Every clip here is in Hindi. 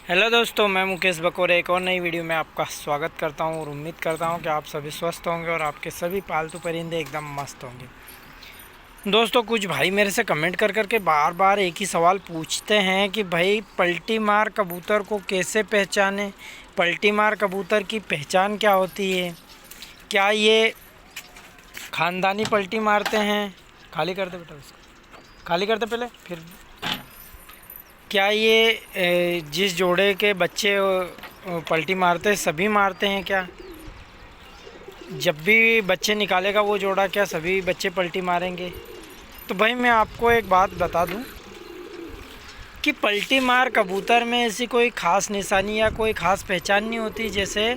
हेलो दोस्तों, मैं मुकेश बकोरे एक और नई वीडियो में आपका स्वागत करता हूं और उम्मीद करता हूं कि आप सभी स्वस्थ होंगे और आपके सभी पालतू परिंदे एकदम मस्त होंगे। दोस्तों, कुछ भाई मेरे से कमेंट कर कर के बार बार एक ही सवाल पूछते हैं कि भाई पलटी मार कबूतर को कैसे पहचानें, पलटी मार कबूतर की पहचान क्या होती है, क्या ये ख़ानदानी पलटी मारते हैं। खाली कर दे बेटा, उसको खाली कर दे पहले, फिर क्या ये जिस जोड़े के बच्चे पलटी मारते हैं सभी मारते हैं क्या, जब भी बच्चे निकालेगा वो जोड़ा क्या सभी बच्चे पलटी मारेंगे। तो भाई मैं आपको एक बात बता दूं कि पलटी मार कबूतर में ऐसी कोई ख़ास निशानी या कोई ख़ास पहचान नहीं होती। जैसे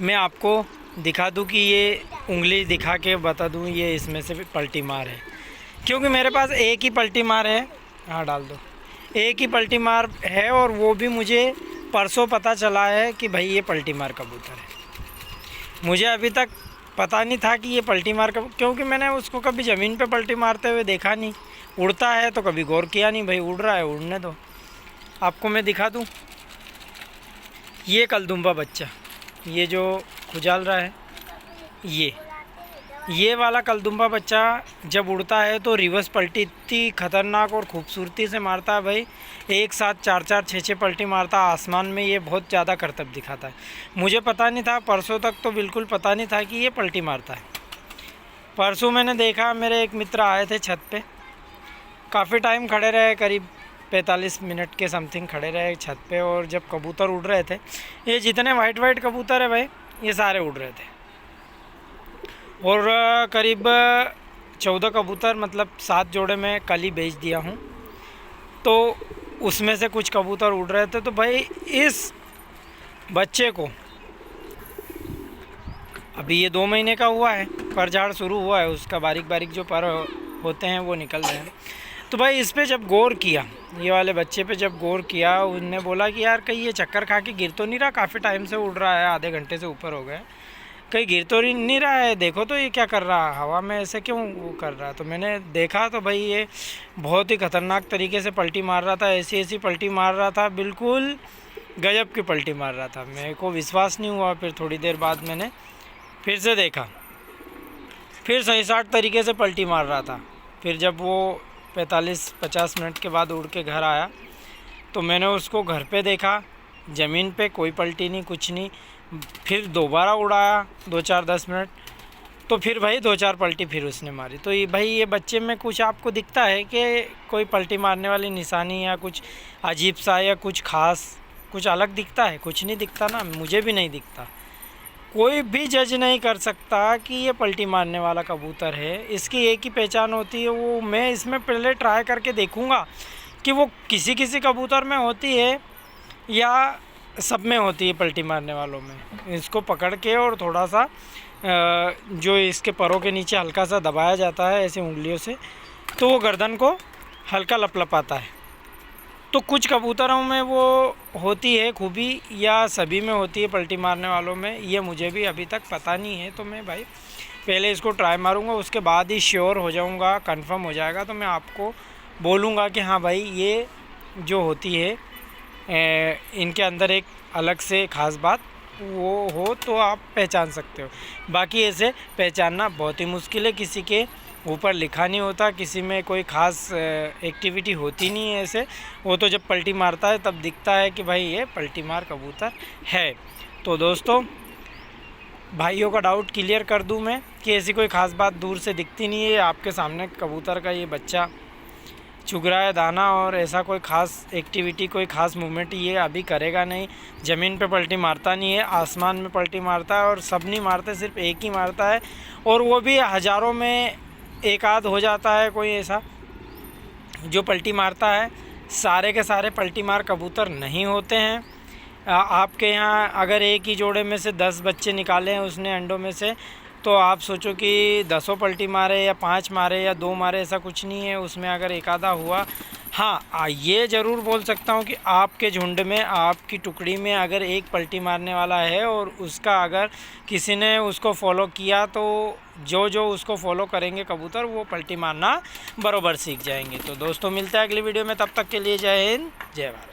मैं आपको दिखा दूं कि ये उंगली दिखा के बता दूं ये इसमें से पलटी मार है, क्योंकि मेरे पास एक ही पलटी मार है। हाँ डाल दो, एक ही पलटी मार है और वो भी मुझे परसों पता चला है कि भाई ये पलटी मार कबूतर है। मुझे अभी तक पता नहीं था कि ये पलटी मार कबूतर, क्योंकि मैंने उसको कभी ज़मीन पे पलटी मारते हुए देखा नहीं। उड़ता है तो कभी गौर किया नहीं, भाई उड़ रहा है उड़ने दो। आपको मैं दिखा दूँ, ये कलदुम्बा बच्चा, ये जो खुजाल रहा है, ये वाला कलदुम्बा बच्चा जब उड़ता है तो रिवर्स पलटी इतनी ख़तरनाक और ख़ूबसूरती से मारता है भाई। एक साथ 4-4 6-6 पलटी मारता है आसमान में। ये बहुत ज़्यादा करतब दिखाता है। मुझे पता नहीं था, परसों तक तो बिल्कुल पता नहीं था कि ये पलटी मारता है। परसों मैंने देखा, मेरे एक मित्र आए थे छत पे, काफ़ी टाइम खड़े रहे, करीब 45 मिनट के समथिंग खड़े रहे छत पे। और जब कबूतर उड़ रहे थे, ये जितने वाइट कबूतर है भाई ये सारे उड़ रहे थे। और करीब 14 कबूतर, मतलब 7 जोड़े में कल ही बेच दिया हूँ। तो उसमें से कुछ कबूतर उड़ रहे थे। तो भाई इस बच्चे को अभी ये 2 महीने का हुआ है, पर झाड़ शुरू हुआ है, उसका बारीक बारीक जो पर होते हैं वो निकल रहे हैं। तो भाई इस पे जब गौर किया, ये वाले बच्चे पे जब गौर किया, उनने बोला कि यार कहीं ये चक्कर खा के गिर तो नहीं रहा, काफ़ी टाइम से उड़ रहा है, आधे घंटे से ऊपर हो गए, कहीं गिर तो नहीं रहा है, देखो तो ये क्या कर रहा है, हवा में ऐसे क्यों वो कर रहा है। तो मैंने देखा तो भाई ये बहुत ही ख़तरनाक तरीके से पलटी मार रहा था, ऐसी पलटी मार रहा था, बिल्कुल गजब की पलटी मार रहा था। मेरे को विश्वास नहीं हुआ। फिर थोड़ी देर बाद मैंने फिर से देखा, फिर सही 60 तरीके से पलटी मार रहा था। फिर जब वो 45-50 मिनट के बाद उड़ के घर आया तो मैंने उसको घर पे देखा, ज़मीन पे कोई पलटी नहीं, कुछ नहीं। फिर दोबारा उड़ाया 2-4-10 मिनट, तो फिर भाई 2-4 पलटी फिर उसने मारी। तो ये भाई ये बच्चे में कुछ आपको दिखता है कि कोई पलटी मारने वाली निशानी या कुछ अजीब सा या कुछ ख़ास कुछ अलग दिखता है? कुछ नहीं दिखता ना, मुझे भी नहीं दिखता। कोई भी जज नहीं कर सकता कि ये पलटी मारने वाला कबूतर है। इसकी एक ही पहचान होती है, वो मैं इसमें पहले ट्राई करके देखूँगा कि वो किसी किसी कबूतर में होती है या सब में होती है। पलटी मारने वालों में इसको पकड़ के और थोड़ा सा जो इसके परों के नीचे हल्का सा दबाया जाता है ऐसे उंगलियों से, तो वो गर्दन को हल्का लपलपाता है। तो कुछ कबूतरों में वो होती है खूबी या सभी में होती है पलटी मारने वालों में, ये मुझे भी अभी तक पता नहीं है। तो मैं भाई पहले इसको ट्राई मारूंगा, उसके बाद ही श्योर हो जाऊंगा, कंफर्म हो जाएगा तो मैं आपको बोलूँगा कि हाँ भाई ये जो होती है इनके अंदर एक अलग से ख़ास बात वो हो तो आप पहचान सकते हो। बाकी ऐसे पहचानना बहुत ही मुश्किल है, किसी के ऊपर लिखा नहीं होता, किसी में कोई ख़ास एक्टिविटी होती नहीं है ऐसे। वो तो जब पलटी मारता है तब दिखता है कि भाई ये पलटी मार कबूतर है। तो दोस्तों, भाइयों का डाउट क्लियर कर दूं मैं कि ऐसी कोई ख़ास बात दूर से दिखती नहीं है। आपके सामने कबूतर का ये बच्चा चुग रहा है दाना, और ऐसा कोई ख़ास एक्टिविटी कोई ख़ास मूवमेंट ये अभी करेगा नहीं। ज़मीन पे पलटी मारता नहीं है, आसमान में पलटी मारता है, और सब नहीं मारते, सिर्फ एक ही मारता है, और वो भी हज़ारों में एक आध हो जाता है कोई ऐसा जो पलटी मारता है। सारे के सारे पलटी मार कबूतर नहीं होते हैं। आपके यहाँ अगर एक ही जोड़े में से 10 बच्चे निकाले हैं उसने अंडों में से, तो आप सोचो कि 10 पलटी मारे या 5 मारे या 2 मारे, ऐसा कुछ नहीं है। उसमें अगर एक आधा हुआ, हाँ ये ज़रूर बोल सकता हूँ कि आपके झुंड में, आपकी टुकड़ी में अगर एक पलटी मारने वाला है और उसका अगर किसी ने उसको फॉलो किया, तो जो उसको फॉलो करेंगे कबूतर वो पलटी मारना बराबर सीख जाएंगे। तो दोस्तों मिलते हैं अगली वीडियो में, तब तक के लिए जय हिंद, जय भारत।